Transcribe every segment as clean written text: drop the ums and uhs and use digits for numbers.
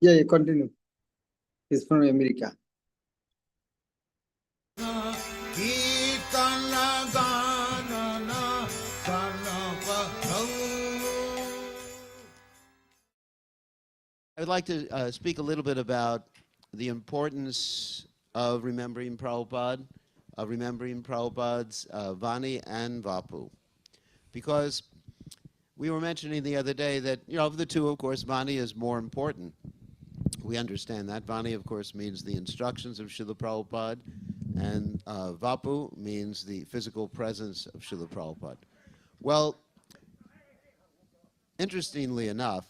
Yeah, you continue. He's from America. I would like to speak a little bit about the importance of remembering Prabhupada, of remembering Prabhupada's Vani and Vapu. Because we were mentioning the other day that, of the two, of course, Vani is more important. We understand that. Vani, of course, means the instructions of Srila Prabhupada, and Vapu means the physical presence of Srila Prabhupada. Well, interestingly enough,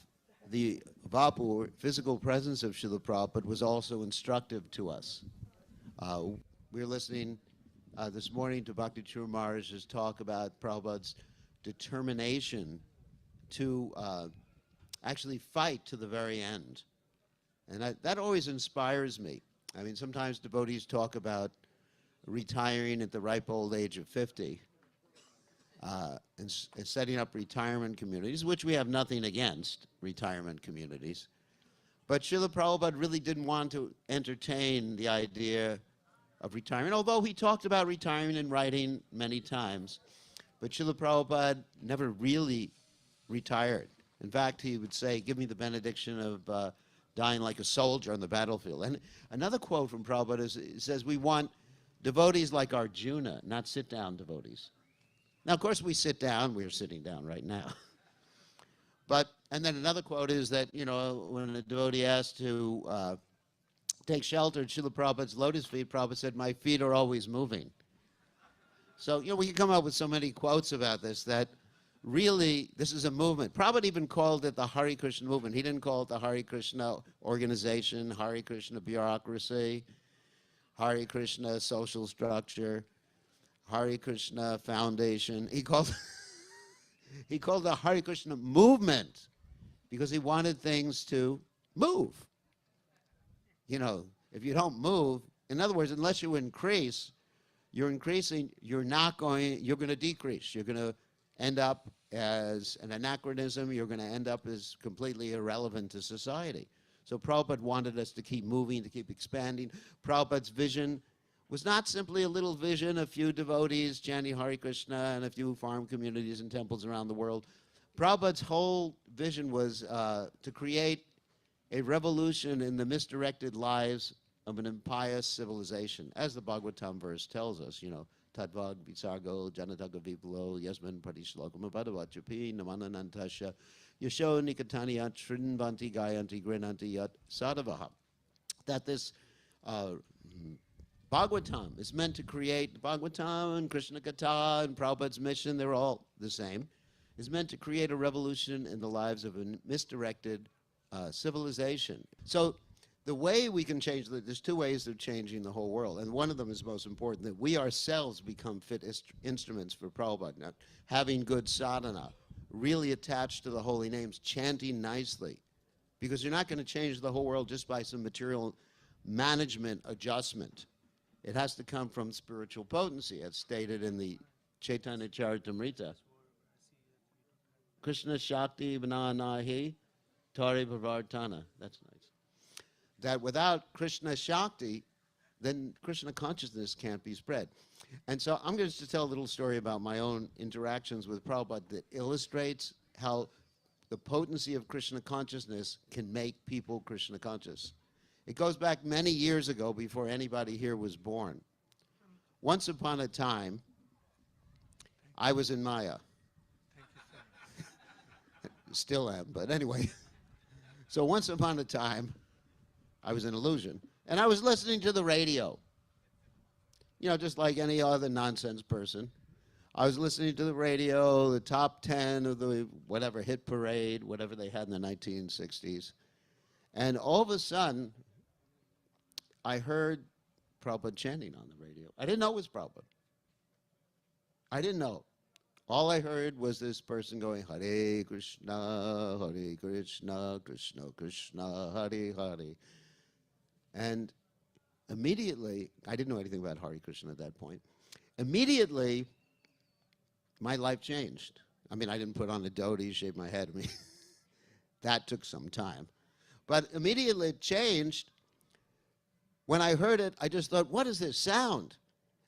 the Vapu, physical presence of Srila Prabhupada, was also instructive to us. We were listening this morning to Bhakti Prema Maharaj's talk about Prabhupada's determination to actually fight to the very end. And that always inspires me. I mean, sometimes devotees talk about retiring at the ripe old age of 50 and setting up retirement communities, which we have nothing against, retirement communities. But Srila Prabhupada really didn't want to entertain the idea of retirement, although he talked about retiring in writing many times. But Srila Prabhupada never really retired. In fact, he would say, give me the benediction of dying like a soldier on the battlefield. And another quote from Prabhupada says, we want devotees like Arjuna, not sit-down devotees. Now, of course, we sit down. We're sitting down right now. And then another quote is that, when a devotee asked to take shelter at Srila Prabhupada's lotus feet, Prabhupada said, my feet are always moving. So, we can come up with so many quotes about this that really this is a movement. Prabhupada even called it the Hare Krishna movement. He didn't call it the Hare Krishna organization, Hare Krishna bureaucracy, Hare Krishna social structure, Hare Krishna Foundation. He called it the Hare Krishna movement because he wanted things to move. If you don't move, in other words, unless you increase, you're increasing, you're going to decrease. You're going to end up as an anachronism. You're going to end up as completely irrelevant to society. So Prabhupada wanted us to keep moving, to keep expanding. Prabhupada's vision was not simply a little vision, a few devotees chanting Hare Krishna and a few farm communities and temples around the world. Prabhupada's whole vision was to create a revolution in the misdirected lives of an impious civilization, as the Bhagavatam verse tells us, Tadvad Visargo Janataga Viplo Yasman Pradishlokam Abadavachapi Namananantasha Yasho Nikataniya Trinvanti Gayanti Grinanti Yat Sadavaha. That this Bhagavatam is meant to create, Bhagavatam and Krishna Katha and Prabhupada's mission, they're all the same, is meant to create a revolution in the lives of a misdirected civilization. So the way we can change, there's two ways of changing the whole world, and one of them is most important, that we ourselves become fit instruments for Prabhupada. Now, having good sadhana, really attached to the holy names, chanting nicely, because you're not going to change the whole world just by some material management adjustment. It has to come from spiritual potency, as stated in the Chaitanya Charitamrita. Krishna Shakti Vinanahi Tari Bhavartana. That's nice. That without Krishna Shakti, then Krishna consciousness can't be spread. And so I'm going to tell a little story about my own interactions with Prabhupada that illustrates how the potency of Krishna consciousness can make people Krishna conscious. It goes back many years ago, before anybody here was born. Once upon a time, I was in Maya. Still am, but anyway. So once upon a time, I was in illusion, and I was listening to the radio. Just like any other nonsense person. I was listening to the radio, the top 10 of the whatever hit parade, whatever they had in the 1960s. And all of a sudden, I heard Prabhupada chanting on the radio. I didn't know it was Prabhupada. I didn't know. All I heard was this person going, Hare Krishna, Krishna Krishna, Hare Hare. And immediately, I didn't know anything about Hare Krishna at that point. Immediately, my life changed. I mean, I didn't put on a dhoti, shave my head. I mean, that took some time. But immediately it changed. When I heard it, I just thought, what is this sound?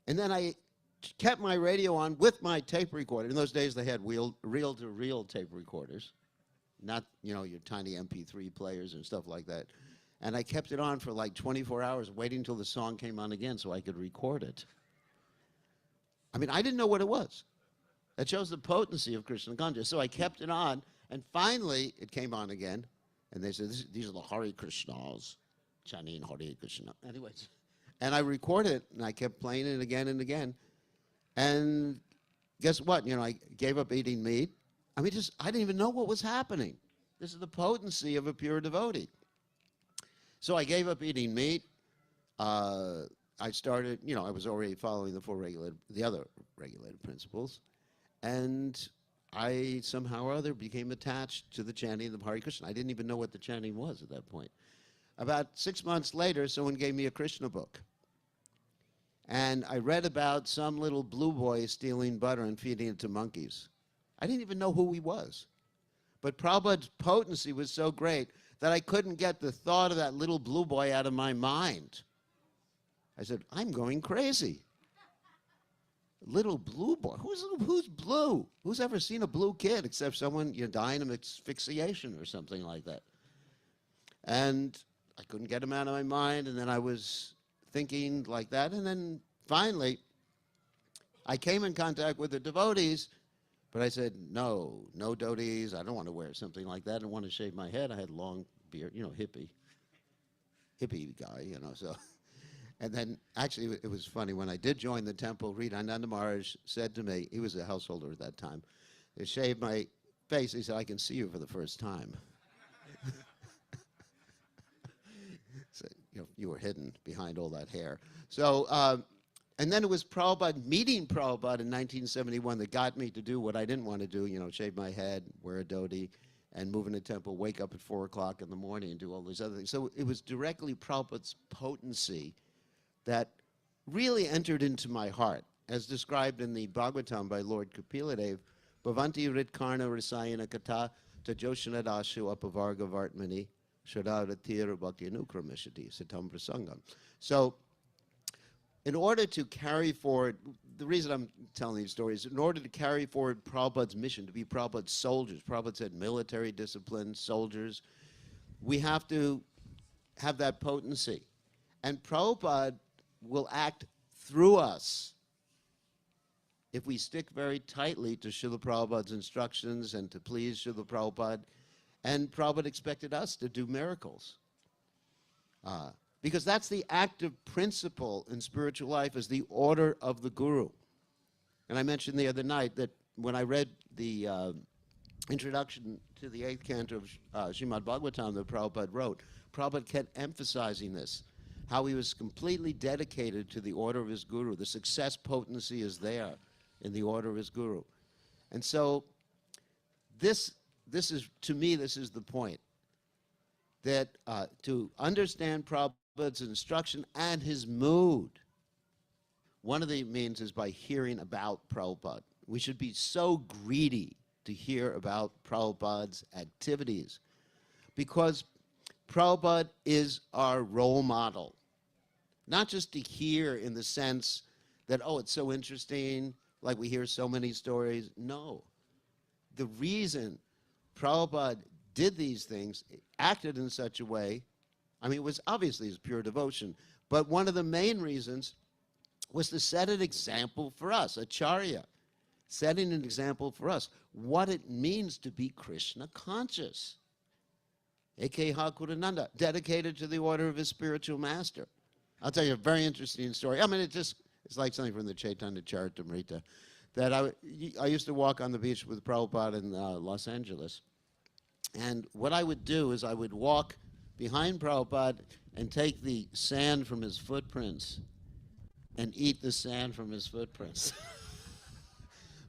And then I kept my radio on with my tape recorder. In those days, they had reel-to-reel tape recorders, not, you know, your tiny MP3 players and stuff like that. And I kept it on for like 24 hours, waiting until the song came on again so I could record it. I mean, I didn't know what it was. That shows the potency of Krishna consciousness. So I kept it on, and finally it came on again. And they said, these are the Hare Krishnas, chanting Hare Krishna. Anyways, and I recorded it, and I kept playing it again and again. And guess what? You know, I gave up eating meat. I mean, I didn't even know what was happening. This is the potency of a pure devotee. So I gave up eating meat. I started, you know, I was already following the other regulated principles. And I somehow or other became attached to the chanting of the Hare Krishna. I didn't even know what the chanting was at that point. About 6 months later, someone gave me a Krishna book. And I read about some little blue boy stealing butter and feeding it to monkeys. I didn't even know who he was. But Prabhupada's potency was so great that I couldn't get the thought of that little blue boy out of my mind. I said, I'm going crazy. Little blue boy? Who's blue? Who's ever seen a blue kid except someone, you know, dying of asphyxiation or something like that? And I couldn't get him out of my mind, and then I was thinking like that, and then finally I came in contact with the devotees, but I said, no devotees, I don't want to wear something like that. I don't want to shave my head. I had long beard, you know, hippie guy, you know, so. And then, actually, it was funny. When I did join the temple, Ananda Maharaj said to me, he was a householder at that time, they shaved my face. He said, I can see you for the first time. So, you know, you were hidden behind all that hair. So, and then it was Prabhupada, meeting Prabhupada in 1971 that got me to do what I didn't want to do, you know, shave my head, wear a dhoti, and move in the temple, wake up at 4 o'clock in the morning and do all these other things. So it was directly Prabhupada's potency that really entered into my heart, as described in the Bhagavatam by Lord Kapiladev, Bhavanti Ritkarna Rasayana Kata Tajoshanadashu Apavarga Vartmani Shadaratir Bhakti Anukramishati Satam Prasangam. So, in order to carry forward, the reason I'm telling these stories, in order to carry forward Prabhupada's mission, to be Prabhupada's soldiers, Prabhupada said military discipline, soldiers, we have to have that potency. And Prabhupada will act through us if we stick very tightly to Srila Prabhupada's instructions and to please Srila Prabhupada. And Prabhupada expected us to do miracles. Because that's the active principle in spiritual life, is the order of the Guru. And I mentioned the other night that when I read the introduction to the 8th canto of Srimad Bhagavatam that Prabhupada wrote, Prabhupada kept emphasizing this, how he was completely dedicated to the order of his Guru. The success potency is there in the order of his Guru. And so this is, to me, this is the point, that to understand Prabhupada's instruction and his mood, one of the means is by hearing about Prabhupada. We should be so greedy to hear about Prabhupada's activities, because Prabhupada is our role model. Not just to hear in the sense that, oh, it's so interesting, like we hear so many stories. No. The reason Prabhupada did these things, acted in such a way, I mean, it was obviously his pure devotion, but one of the main reasons was to set an example for us, Acharya, setting an example for us, what it means to be Krishna conscious. A.K. Hakurananda, dedicated to the order of his spiritual master. I'll tell you a very interesting story. I mean, it's like something from the Chaitanya Charitamrita, that I used to walk on the beach with Prabhupada in Los Angeles. And what I would do is I would walk behind Prabhupada and take the sand from his footprints and eat the sand from his footprints.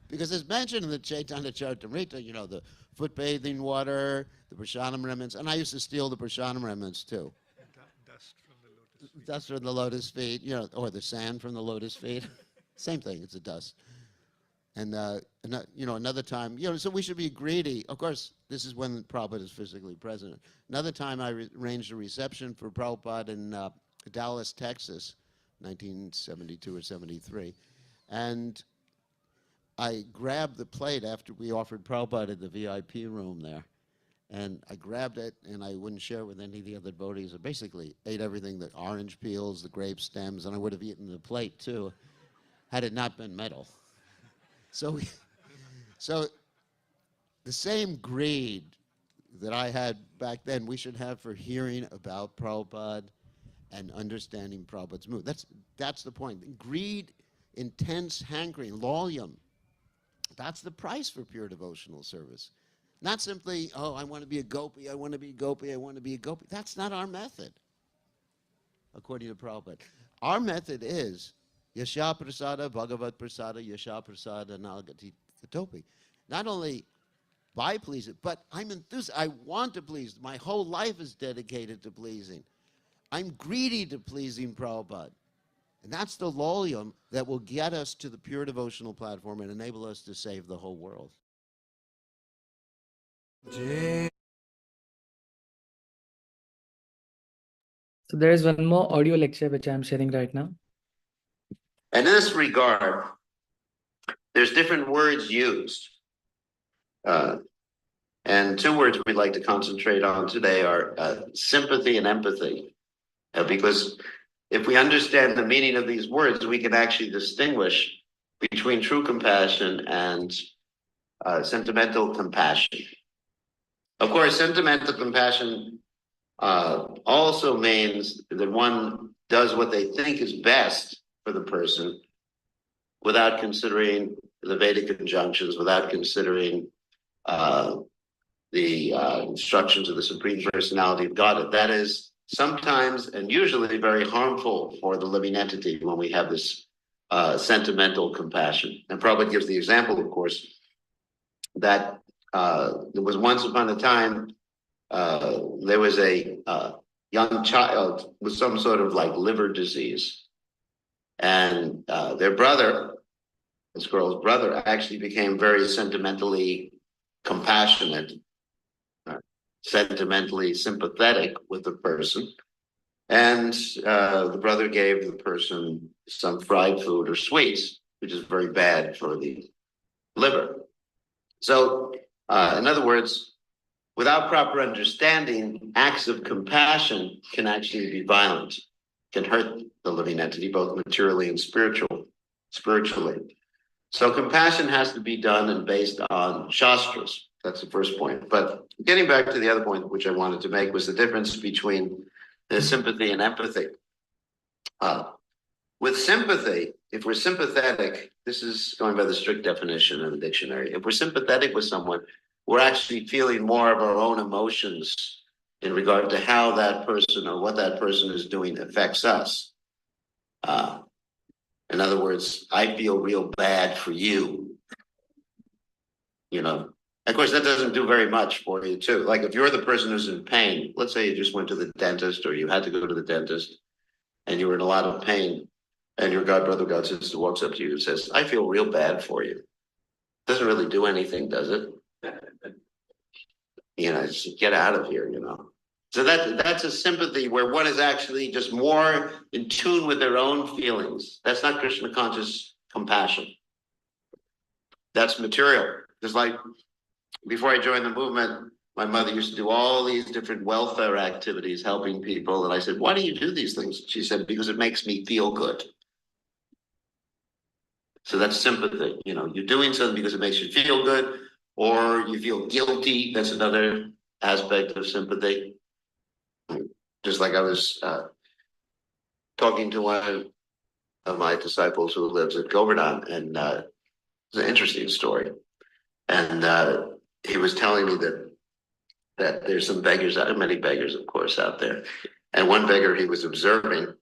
Because it's mentioned in the Chaitanya Charitamrita, you know, the foot bathing water, the prasadam remnants, and I used to steal the prasadam remnants too. Dust from the lotus feet. Dust from the lotus feet, you know, or the sand from the lotus feet. Same thing, it's a dust. And, another time, so we should be greedy. Of course, this is when Prabhupada is physically present. Another time I arranged a reception for Prabhupada in Dallas, Texas, 1972 or 73. And I grabbed the plate after we offered Prabhupada in the VIP room there. And I grabbed it, and I wouldn't share it with any of the other devotees. I basically ate everything, the orange peels, the grape stems, and I would have eaten the plate, too, had it not been metal. So the same greed that I had back then, we should have for hearing about Prabhupada and understanding Prabhupada's mood. That's the point. Greed, intense hankering, loyum. That's the price for pure devotional service. Not simply, oh, I want to be a gopi, I want to be a gopi, I want to be a gopi. That's not our method, according to Prabhupada. Our method is Yasha Prasada, Bhagavat Prasada, Yasha Prasada, Nagati Katopi. Not only by pleasing, but I'm enthused. I want to please. My whole life is dedicated to pleasing. I'm greedy to pleasing Prabhupada. And that's the loyum that will get us to the pure devotional platform and enable us to save the whole world. So there is one more audio lecture which I am sharing right now. And in this regard, there's different words used. And two words we'd like to concentrate on today are sympathy and empathy. Because if we understand the meaning of these words, we can actually distinguish between true compassion and sentimental compassion. Of course, sentimental compassion also means that one does what they think is best for the person without considering the Vedic injunctions, without considering the instructions of the Supreme Personality of Godhead. That is sometimes and usually very harmful for the living entity when we have this sentimental compassion. And Prabhupada gives the example, of course, that there was once upon a time, there was a young child with some sort of like liver disease. And their brother, this girl's brother, actually became very sentimentally compassionate, sentimentally sympathetic with the person. And the brother gave the person some fried food or sweets, which is very bad for the liver. So, in other words, without proper understanding, acts of compassion can actually be violent, can hurt the living entity, both materially and spiritually. So compassion has to be done and based on shastras. That's the first point. But getting back to the other point, which I wanted to make, was the difference between sympathy and empathy. With sympathy, if we're sympathetic, this is going by the strict definition in the dictionary. If we're sympathetic with someone, we're actually feeling more of our own emotions in regard to how that person or what that person is doing affects us. In other words, I feel real bad for you. You know, of course, that doesn't do very much for you, too. Like if you're the person who's in pain, let's say you just went to the dentist or you had to go to the dentist and you were in a lot of pain, and your God brother, God sister walks up to you and says, I feel real bad for you. Doesn't really do anything, does it? You know, just get out of here, you know. So that's a sympathy where one is actually just more in tune with their own feelings. That's not Krishna conscious compassion. That's material. Just like before I joined the movement, my mother used to do all these different welfare activities, helping people. And I said, why do you do these things? She said, because it makes me feel good. So that's sympathy. You know, you're doing something because it makes you feel good, or you feel guilty. That's another aspect of sympathy. Just like I was talking to one of my disciples who lives at Govardhan, and it's an interesting story. And he was telling me that there's some beggars, many beggars, of course, out there. And one beggar he was observing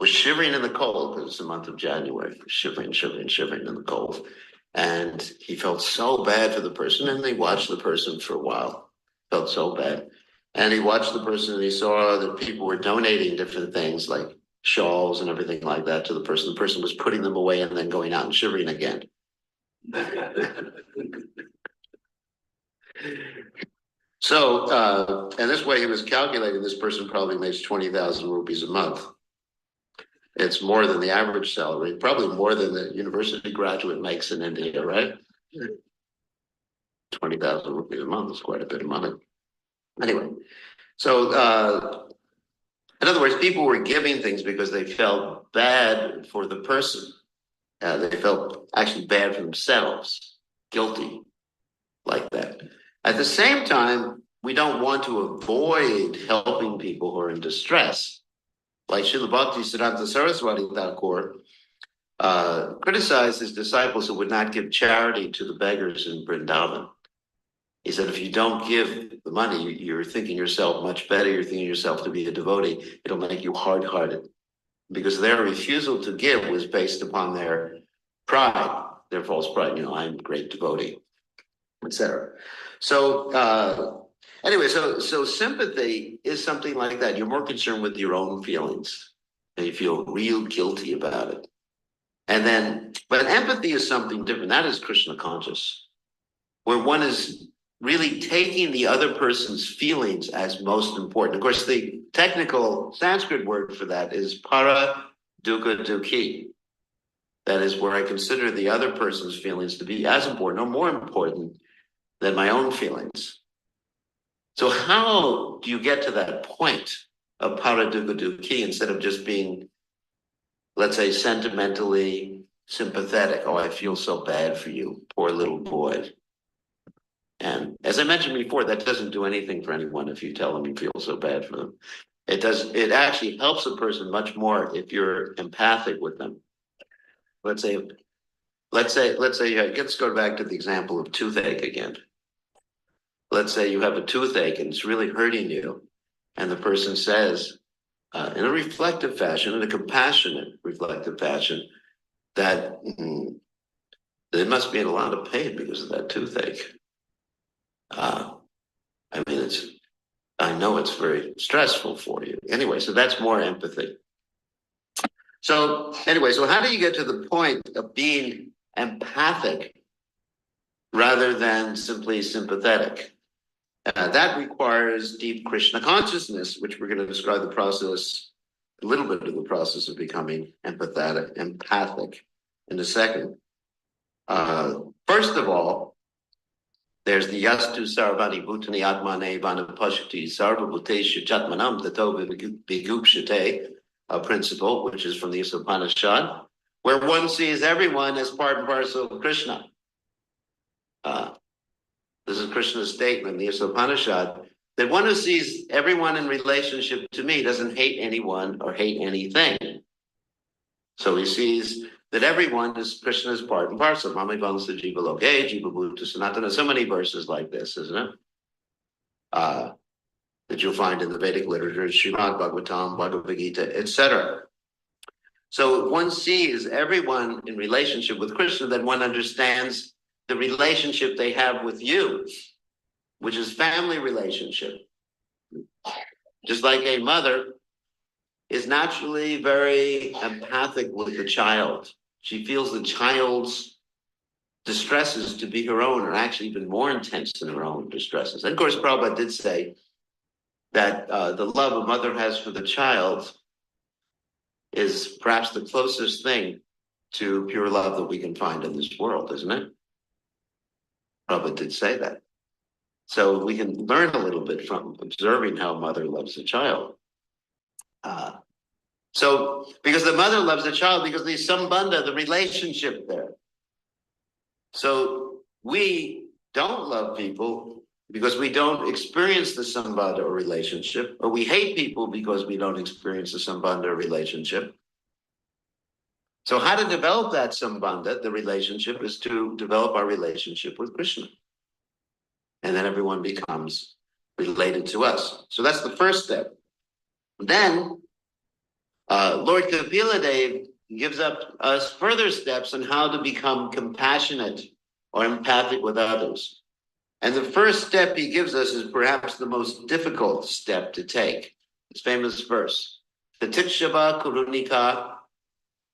was shivering in the cold, because it's the month of January, shivering in the cold. And he felt so bad for the person, and he watched the person for a while, felt so bad. And he watched the person, and he saw that people were donating different things like shawls and everything like that to the person. The person was putting them away and then going out and shivering again. So, and this way he was calculating this person probably makes 20,000 rupees a month. It's more than the average salary, probably more than the university graduate makes in India, right? 20,000 rupees a month is quite a bit of money. Anyway, so in other words, people were giving things because they felt bad for the person. They felt actually bad for themselves, guilty, like that. At the same time, we don't want to avoid helping people who are in distress. Like Srila Bhakti Siddhanta Saraswati Thakur criticized his disciples who would not give charity to the beggars in Vrindavan. He said, if you don't give the money, you're thinking yourself much better. You're thinking yourself to be a devotee. It'll make you hard-hearted. Because their refusal to give was based upon their pride, their false pride. You know, I'm a great devotee, etc. So anyway, so sympathy is something like that. You're more concerned with your own feelings, and you feel real guilty about it. And then, but empathy is something different. That is Krishna conscious, where one is really taking the other person's feelings as most important. Of course, the technical Sanskrit word for that is para dukkha dukhi. That is where I consider the other person's feelings to be as important or more important than my own feelings. So how do you get to that point of para dukkha dukhi instead of just being, let's say, sentimentally sympathetic? Oh, I feel so bad for you, poor little boy. And as I mentioned before, that doesn't do anything for anyone if you tell them you feel so bad for them. It actually helps a person much more if you're empathic with them. Let's say, let's go back to the example of toothache again. Let's say you have a toothache and it's really hurting you, and the person says, in a reflective fashion, in a compassionate, reflective fashion, that they must be in a lot of pain because of that toothache. I mean, I know it's very stressful for you. Anyway, so that's more empathy. So anyway, so how do you get to the point of being empathic rather than simply sympathetic? That requires deep Krishna consciousness, which we're going to describe the process, a little bit of the process of becoming empathic in a second. First of all, there's the yastu sarvani bhutani atmane vanapashati sarvabhuteshu chatmanam tato vigupshate principle, which is from the Upanishad, where one sees everyone as part and parcel of Krishna. This is Krishna's statement in the Upanishad, that one who sees everyone in relationship to me doesn't hate anyone or hate anything. So he sees that everyone is Krishna's part and parcel. Mame Vansa Jiva Loke, Jiva Bhuta Sanatana. So many verses like this, isn't it? That you'll find in the Vedic literature, Srimad Bhagavatam, Bhagavad Gita, etc. So one sees everyone in relationship with Krishna, then one understands the relationship they have with you, which is family relationship. Just like a mother is naturally very empathic with the child. She feels the child's distresses to be her own, or actually even more intense than her own distresses. And of course, Prabhupada did say that the love a mother has for the child is perhaps the closest thing to pure love that we can find in this world, isn't it? Prabhupada did say that. So we can learn a little bit from observing how a mother loves a child. So because the mother loves the child, because the sambandha, the relationship there. So we don't love people because we don't experience the sambandha or relationship, or we hate people because we don't experience the sambandha or relationship. So how to develop that sambandha, the relationship, is to develop our relationship with Krishna. And then everyone becomes related to us. So that's the first step. Then Lord Kapila Dev gives us further steps on how to become compassionate or empathic with others. And the first step he gives us is perhaps the most difficult step to take. This famous verse. Tatikshava kurunika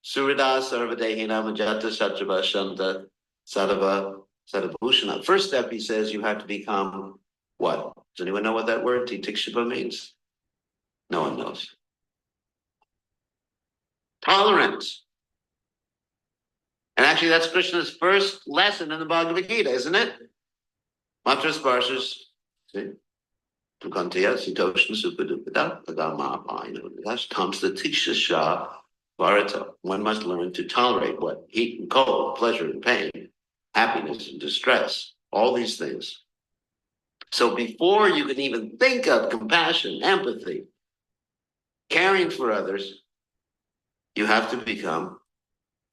surida sarvadehina majata satrava shanta Sattva, Sattvabhushana. First step, he says, you have to become what? Does anyone know what that word, titikshapa, means? No one knows. Tolerance. And actually, that's Krishna's first lesson in the Bhagavad Gita, isn't it? Matra sparshas, Tukantiya, Sitoshna, Supadupada, Pagamapa, that's Tamsa Tikshasha Bharata. One must learn to tolerate what? Heat and cold, pleasure and pain, happiness and distress, all these things. So before you can even think of compassion, empathy, caring for others, you have to become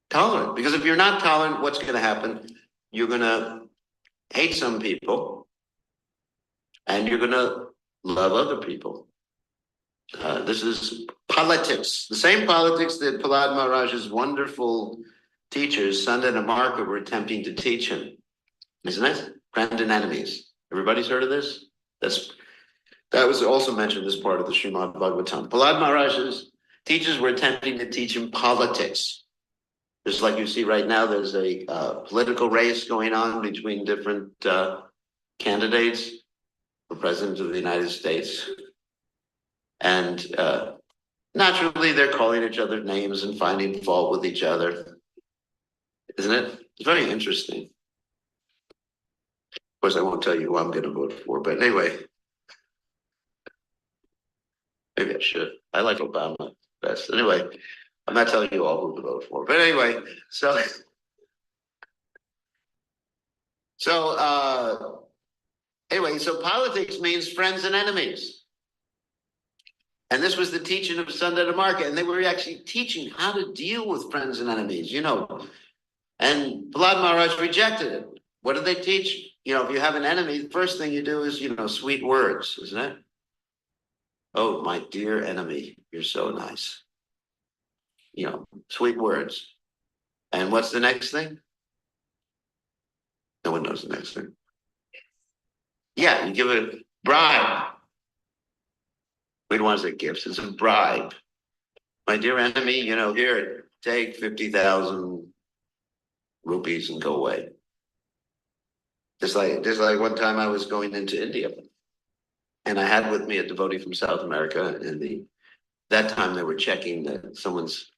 tolerant. Because if you're not tolerant, what's going to happen? You're going to hate some people and you're going to love other people. This is politics. The same politics that Prahlad Maharaj's wonderful teachers, Sunda and Amarka, were attempting to teach him. Isn't it? Friends and enemies. Everybody's heard of this? That was also mentioned as part of the Srimad Bhagavatam. Prahlad Maharaj's teachers were attempting to teach him politics. Just like you see right now, there's a political race going on between different candidates for president of the United States. And naturally, they're calling each other names and finding fault with each other. Isn't it? It's very interesting. Of course, I won't tell you who I'm going to vote for, but anyway. Maybe I should. I like Obama best. Anyway, I'm not telling you all who to vote for. But anyway, so politics means friends and enemies. And this was the teaching of Sunda and Amarka, and they were actually teaching how to deal with friends and enemies, you know. And Prahlad Maharaj rejected it. What did they teach? You know, if you have an enemy, the first thing you do is, you know, sweet words, isn't it? Oh, my dear enemy, you're so nice. You know, sweet words. And what's the next thing? No one knows the next thing. Yeah, you give a bribe. We don't want to say gifts, it's a bribe. My dear enemy, you know, here, take 50,000 rupees and go away. Just like one time I was going into India. And I had with me a devotee from South America, and that time they were checking someone's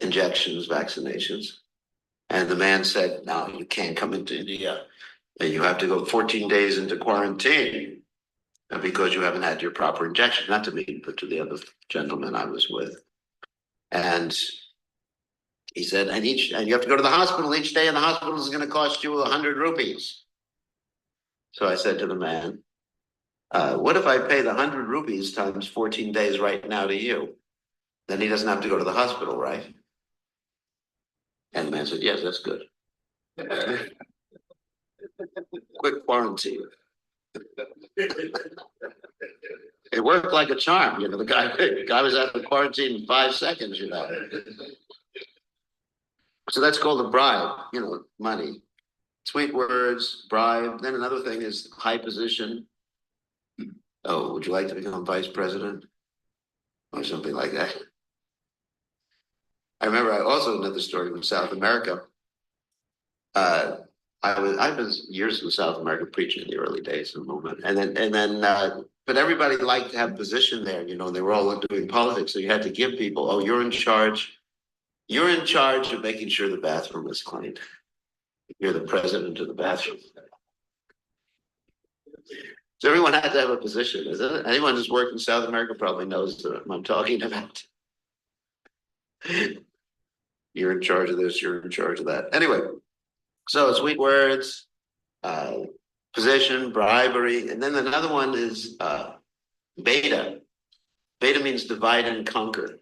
injections, vaccinations. And the man said, no, you can't come into India. You have to go 14 days into quarantine because you haven't had your proper injection. Not to me, but to the other gentleman I was with. And he said, and you have to go to the hospital. Each day in the hospital is going to cost you 100 rupees. So I said to the man, what if I pay the 100 rupees times 14 days right now to you? Then he doesn't have to go to the hospital, right? And the man said, yes, that's good. Quick quarantine. It worked like a charm, you know. The guy was out of quarantine in 5 seconds, you know. So that's called a bribe, you know, money. Sweet words, bribe. Then another thing is high position. Oh, would you like to become vice president? Or something like that. I remember also another story from South America. I've been years in South America preaching in the early days of the movement, and then but everybody liked to have a position there, you know. They were all doing politics, so you had to give people, oh, you're in charge of making sure the bathroom is clean. You're the president of the bathroom. So everyone had to have a position, isn't it? Anyone who's worked in South America probably knows what I'm talking about. You're in charge of this, you're in charge of that. Anyway, so sweet words, position, bribery, and then another one is beta. Beta means divide and conquer.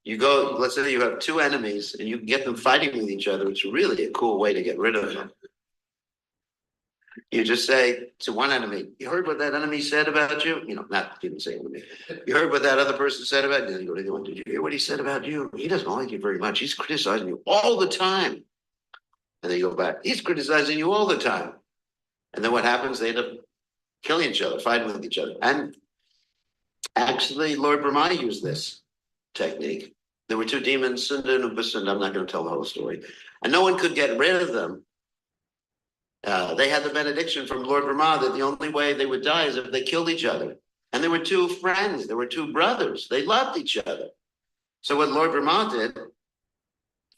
You go, let's say you have two enemies and you get them fighting with each other. It's really a cool way to get rid of them. You just say to one enemy, you heard what that enemy said about you? You know, not didn't say it to me. You heard what that other person said about you? Then you go to the one, did you hear what he said about you? He doesn't like you very much. He's criticizing you all the time. And then you go back, he's criticizing you all the time. And then what happens? They end up killing each other, fighting with each other. And actually, Lord Brahma used this technique. There were two demons, Sunda and Upasunda. I'm not going to tell the whole story. And no one could get rid of them They had the benediction from Lord Brahma that the only way they would die is if they killed each other. And there were two friends, there were two brothers. They loved each other. So what Lord Brahma did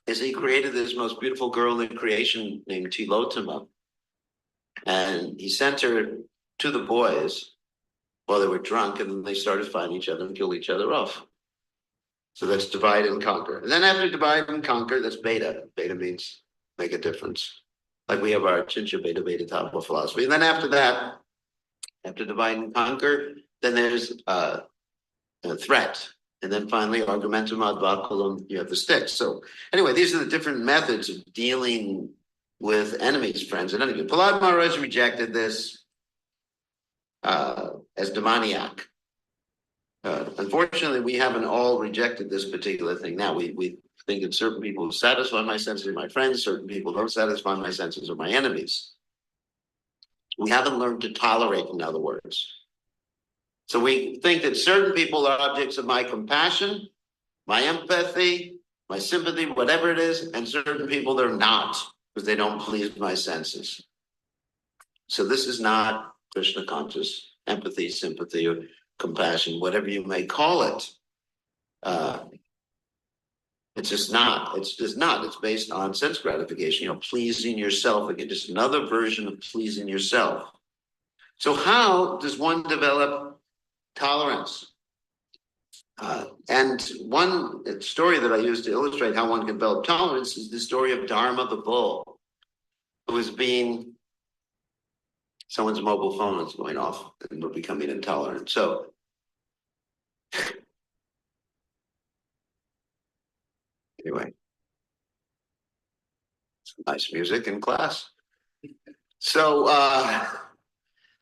is he created this most beautiful girl in creation named Tilotama. And he sent her to the boys while they were drunk, and then they started fighting each other and killed each other off. So that's divide and conquer. And then after divide and conquer, that's beta. Beta means make a difference. Like we have our Chincha Beta Beta Tattva philosophy. And then after that, after divide and conquer, then there's a threat. And then finally, argumentum ad baculum, you have the stick. So anyway, these are the different methods of dealing with enemies, friends, and enemies. Prahlad Maharaj rejected this as demoniac. Unfortunately, we haven't all rejected this particular thing. Now, we think that certain people satisfy my senses are my friends, certain people don't satisfy my senses are my enemies. We haven't learned to tolerate, in other words. So we think that certain people are objects of my compassion, my empathy, my sympathy, whatever it is, and certain people they're not, because they don't please my senses. So this is not Krishna conscious empathy, sympathy, or compassion, whatever you may call it. It's just not. It's just not. It's based on sense gratification, pleasing yourself. Again, just another version of pleasing yourself. So how does one develop tolerance? And one story that I use to illustrate how one can develop tolerance is the story of Dharma the bull, who was being, someone's mobile phone is going off and we're becoming intolerant. So anyway, some nice music in class. So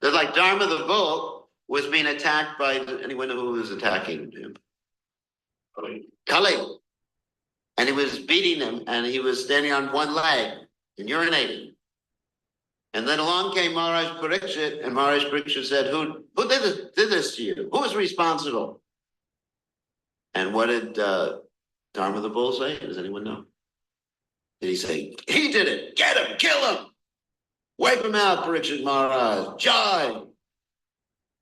they're like Dharma the bull was being attacked by anyone who was attacking him. Kali. And he was beating him and he was standing on one leg and urinating. And then along came Maharaj Parikshit, and Maharaj Parikshit said, who did this to you? Who was responsible? And what did Dharma the bull say? Does anyone know? Did he say, he did it, get him, kill him, wipe him out, Parikshit Maharaj, Jai,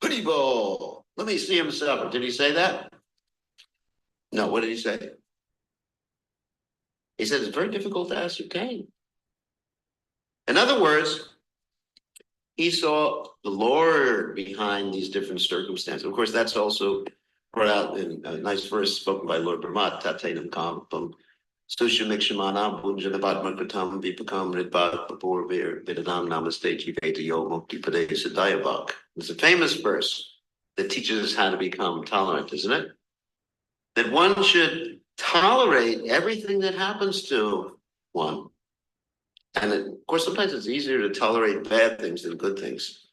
Haribol, let me see him suffer. Did he say that? No, what did he say? He said, it's very difficult to ascertain. In other words, he saw the Lord behind these different circumstances. Of course, that's also brought out in a nice verse spoken by Lord Brahma, Tatenam Kampam, Sushamikshamana, Bunjanavatmakatam, Vipakam, Ridbhat, Papurvir, Vidadam, Namaste, Jiveta, Yo, Mukti, Pade, Siddhayavak. It's a famous verse that teaches us how to become tolerant, isn't it? That one should tolerate everything that happens to one. And of course, sometimes it's easier to tolerate bad things than good things.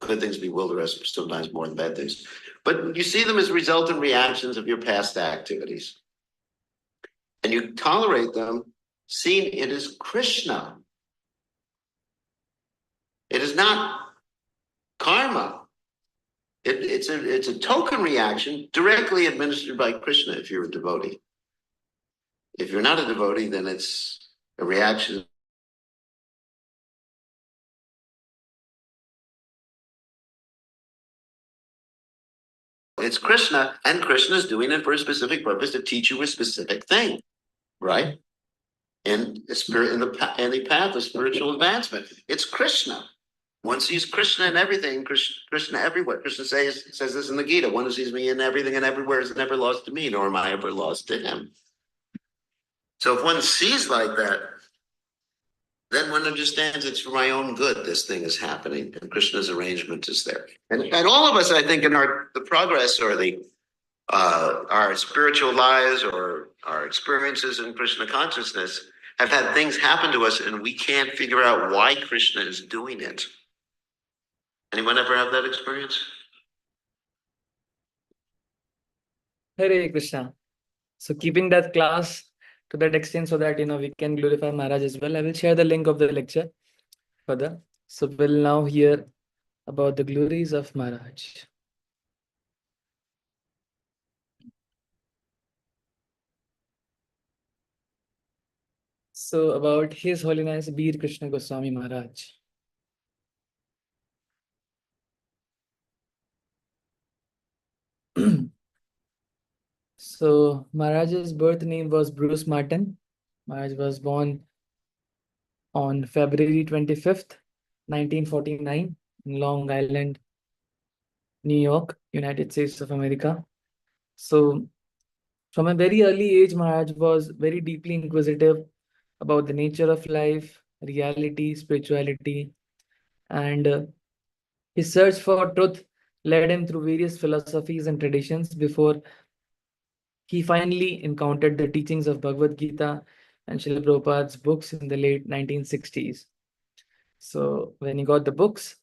Good things bewilder us sometimes more than bad things. But you see them as resultant reactions of your past activities. And you tolerate them, seeing it as Krishna. It is not karma. It's a token reaction directly administered by Krishna if you're a devotee. If you're not a devotee, then it's a reaction. It's Krishna, and Krishna is doing it for a specific purpose to teach you a specific thing, right? In the path of spiritual advancement, it's Krishna. One sees Krishna in everything, Krishna everywhere. Krishna says this in the Gita: one who sees me in everything and everywhere is never lost to me, nor am I ever lost to him. So if one sees like that, then one understands it's for my own good this thing is happening, and Krishna's arrangement is there. And all of us, I think, in the progress or our spiritual lives or our experiences in Krishna consciousness have had things happen to us, and we can't figure out why Krishna is doing it. Anyone ever have that experience? Hare Krishna. So keeping that class to that extent so that we can glorify Maharaj as well, I will share the link of the lecture further. So we'll now hear about the glories of Maharaj. So about His Holiness Bir Krishna Goswami Maharaj. So Maharaj's birth name was Bruce Martin. Maharaj was born on February 25th, 1949 in Long Island, New York, United States of America. So from a very early age, Maharaj was very deeply inquisitive about the nature of life, reality, spirituality, and his search for truth led him through various philosophies and traditions before he finally encountered the teachings of Bhagavad Gita and Srila Prabhupada's books in the late 1960s. So when he got the books,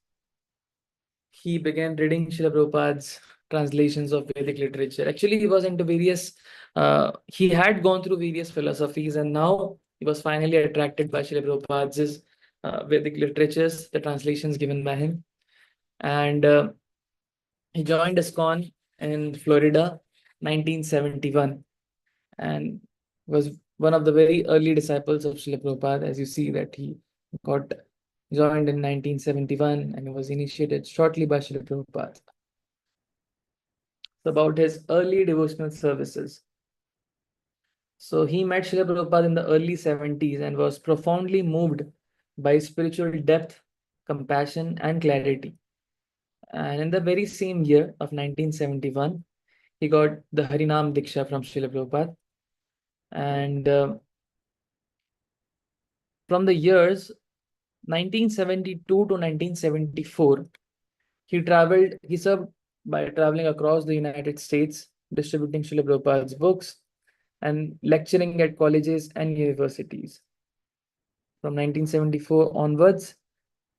he began reading Srila Prabhupada's translations of Vedic literature. Actually, he was into he had gone through various philosophies, and now he was finally attracted by Srila Prabhupada's Vedic literatures, the translations given by him. And he joined ISKCON in Florida, 1971, and was one of the very early disciples of Srila Prabhupada. As you see that he got joined in 1971 and he was initiated shortly by Srila Prabhupada. About his early devotional services. So he met Srila Prabhupada in the early 70s and was profoundly moved by spiritual depth, compassion, and clarity. And in the very same year of 1971, he got the Harinam Diksha from Srila Prabhupada. And from the years 1972 to 1974, he served by traveling across the United States, distributing Srila Prabhupada's books and lecturing at colleges and universities. From 1974 onwards,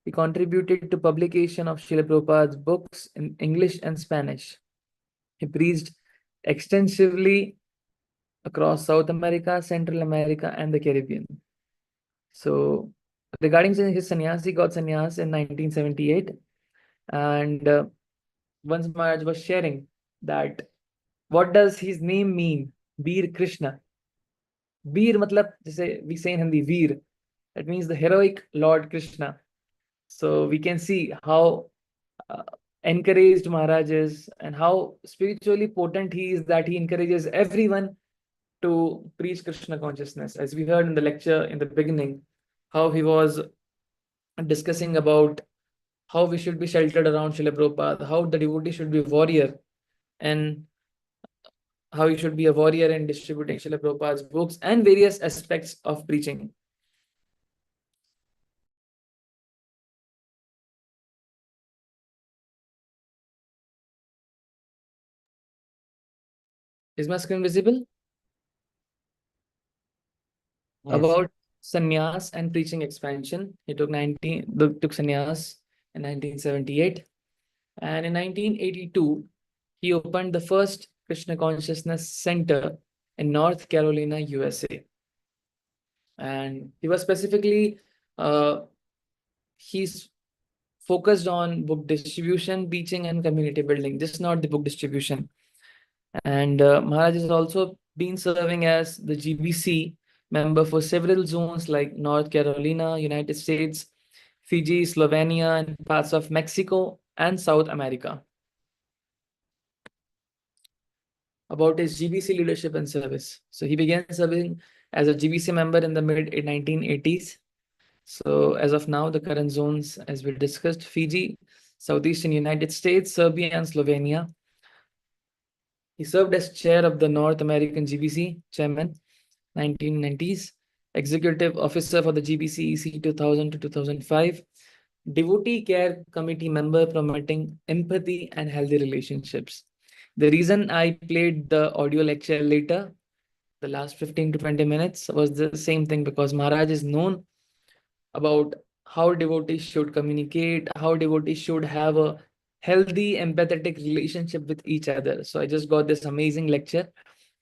he contributed to publication of Srila Prabhupada's books in English and Spanish. He preached extensively across South America, Central America, and the Caribbean. So regarding his sannyas, he got sannyas in 1978. And once Maharaj was sharing that, what does his name mean? Veer Krishna. Veer matlab, we say in Hindi, Veer. That means the heroic Lord Krishna. So we can see how encouraged Maharaj is and how spiritually potent he is, that he encourages everyone to preach Krishna consciousness. As we heard in the lecture in the beginning, how he was discussing about how we should be sheltered around Srila Prabhupada, how the devotee should be a warrior, and how you should be a warrior in distributing Srila Prabhupada's books and various aspects of preaching. Is my screen visible? Yes. About sannyas and preaching expansion. He took sannyas in 1978. And in 1982, he opened the first Krishna Consciousness Center in North Carolina, USA. And he was specifically, he's focused on book distribution, teaching, and community building, just not the book distribution. And Maharaj has also been serving as the GBC member for several zones like North Carolina, United States, Fiji, Slovenia, and parts of Mexico and South America. About his GBC leadership and service. So he began serving as a GBC member in the mid-1980s. So as of now, the current zones, as we discussed, Fiji, Southeastern United States, Serbia, and Slovenia. He served as chair of the North American GBC, chairman, 1990s, executive officer for the GBC EC 2000 to 2005, devotee care committee member promoting empathy and healthy relationships. The reason I played the audio lecture later, the last 15 to 20 minutes, was the same thing, because Maharaj is known about how devotees should communicate, how devotees should have a healthy, empathetic relationship with each other. So I just got this amazing lecture,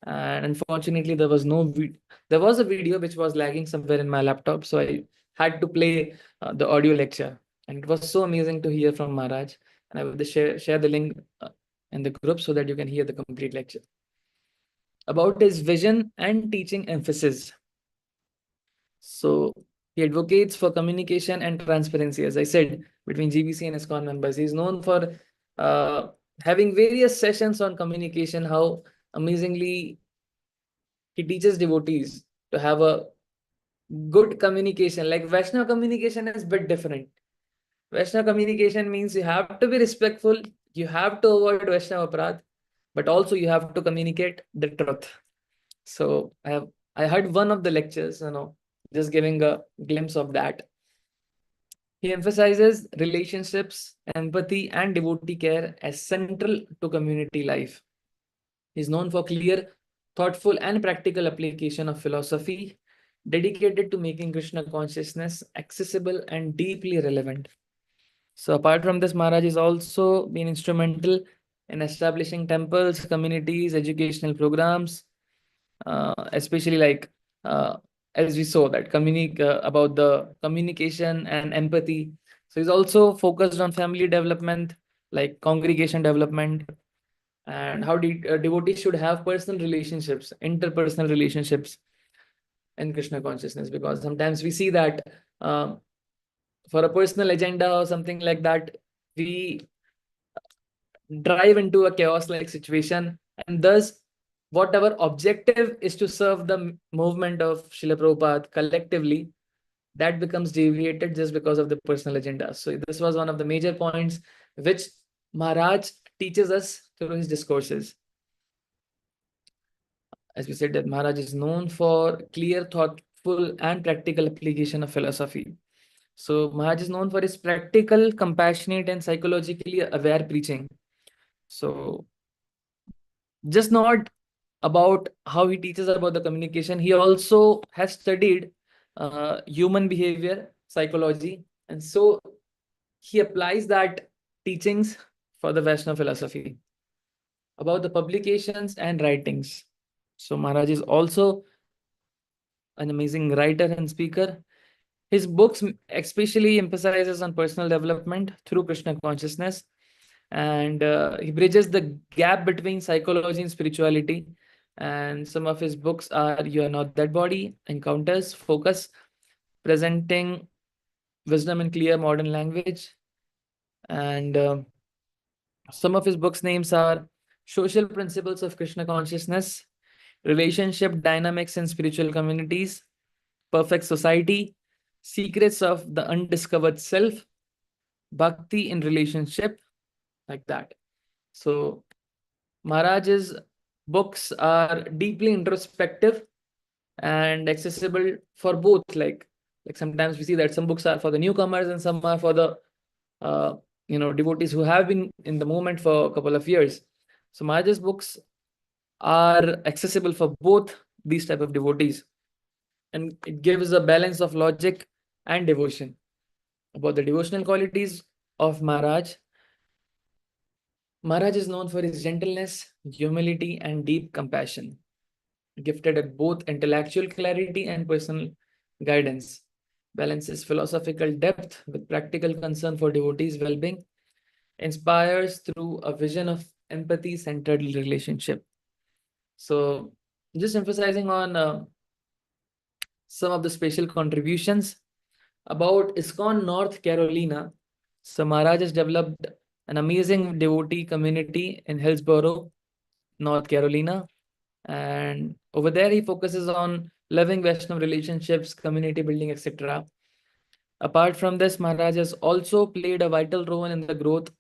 and unfortunately there was no there was a video which was lagging somewhere in my laptop, so I had to play the audio lecture, and it was so amazing to hear from Maharaj. And I will share the link in the group so that you can hear the complete lecture. About his vision and teaching emphasis. So he advocates for communication and transparency, as I said, between GBC and ISKCON members. He's known for having various sessions on communication, how amazingly he teaches devotees to have a good communication. Like Vaishnava communication is a bit different. Vaishnava communication means you have to be respectful, you have to avoid Vaishnava aparadh, but also you have to communicate the truth. So I heard one of the lectures, just giving a glimpse of that. He emphasizes relationships, empathy, and devotee care as central to community life. He is known for clear, thoughtful, and practical application of philosophy, dedicated to making Krishna consciousness accessible and deeply relevant. So apart from this, Maharaj has also been instrumental in establishing temples, communities, educational programs, especially like as we saw that about the communication and empathy. So he's also focused on family development, like congregation development, and how devotees should have personal relationships, interpersonal relationships in Krishna consciousness. Because sometimes we see that for a personal agenda or something like that, we drive into a chaos-like situation, and thus whatever objective is to serve the movement of Srila Prabhupada collectively, that becomes deviated just because of the personal agenda. So this was one of the major points which Maharaj teaches us through his discourses. As we said, that Maharaj is known for clear, thoughtful, and practical application of philosophy. So Maharaj is known for his practical, compassionate, and psychologically aware preaching. So just not about how he teaches about the communication, he also has studied human behavior, psychology, and so he applies that teachings for the Vaishnava philosophy. About the publications and writings. So Maharaj is also an amazing writer and speaker. His books especially emphasizes on personal development through Krishna consciousness, and he bridges the gap between psychology and spirituality. And some of his books are You Are Not That Body, Encounters, Focus, presenting wisdom in clear modern language. And some of his books names are Social Principles of Krishna Consciousness, Relationship Dynamics in Spiritual Communities, Perfect Society, Secrets of the Undiscovered Self, Bhakti in Relationship, like that. So Maharaj's books are deeply introspective and accessible for both. Like sometimes we see that some books are for the newcomers and some are for the devotees who have been in the movement for a couple of years. So Maharaj's books are accessible for both these type of devotees, and it gives a balance of logic and devotion. About the devotional qualities of Maharaj, Maharaj is known for his gentleness, humility, and deep compassion, gifted at both intellectual clarity and personal guidance, balances philosophical depth with practical concern for devotees' well-being, inspires through a vision of empathy-centered relationship. So just emphasizing on some of the special contributions about ISKCON North Carolina. So Maharaj has developed an amazing devotee community in Hillsborough, North Carolina. And over there, he focuses on loving Vaishnava relationships, community building, etc. Apart from this, Maharaj has also played a vital role in the growth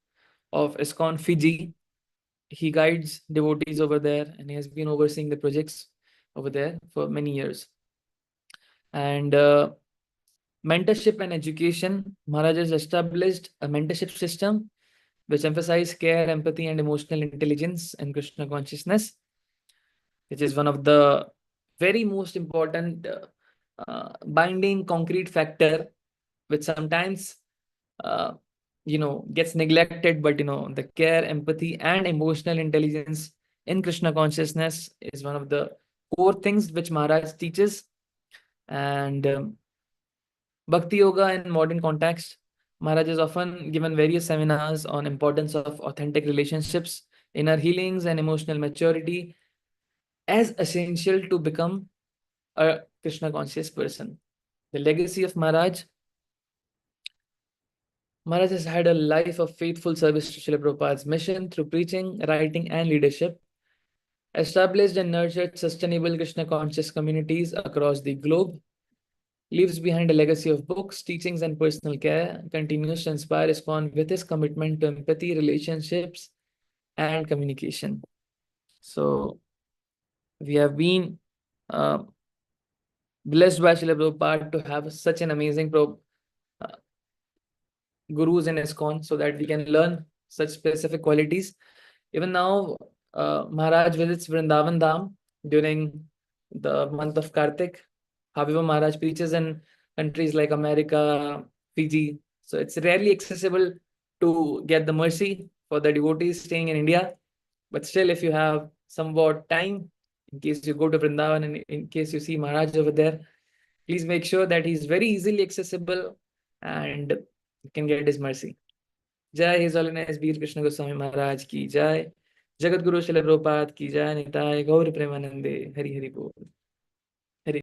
of ISKCON Fiji. He guides devotees over there, and he has been overseeing the projects over there for many years. And mentorship and education. Maharaj has established a mentorship system which emphasizes care, empathy, and emotional intelligence and Krishna consciousness, which is one of the very most important binding concrete factor, which sometimes gets neglected. But the care, empathy, and emotional intelligence in Krishna consciousness is one of the core things which Maharaj teaches. And Bhakti Yoga in modern context, Maharaj is often given various seminars on importance of authentic relationships, inner healings, and emotional maturity as essential to become a Krishna conscious person. The legacy of Maharaj. Maharaj has had a life of faithful service to Srila Prabhupada's mission through preaching, writing, and leadership. established and nurtured sustainable Krishna conscious communities across the globe, leaves behind a legacy of books, teachings, and personal care, continues to inspire ISKCON with his commitment to empathy, relationships, and communication. So, we have been uh, blessed by Srila Prabhupada to have such an amazing gurus in ISKCON so that we can learn such specific qualities. Even now, Maharaj visits Vrindavan Dham during the month of Kartik. However, Maharaj preaches in countries like America, Fiji. So it's rarely accessible to get the mercy for the devotees staying in India. But still, if you have somewhat time, in case you go to Vrindavan and in case you see Maharaj over there, please make sure that he's very easily accessible and you can get his mercy. Jai His Holiness Veer Krishna Goswami Maharaj ki Jai. Jagat Guru Srila Prabhupada ki Jai. Nitai Gaur Premanande. Hari Hari Bol. Hari.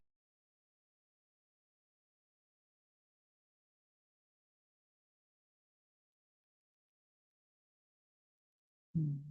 Hmm.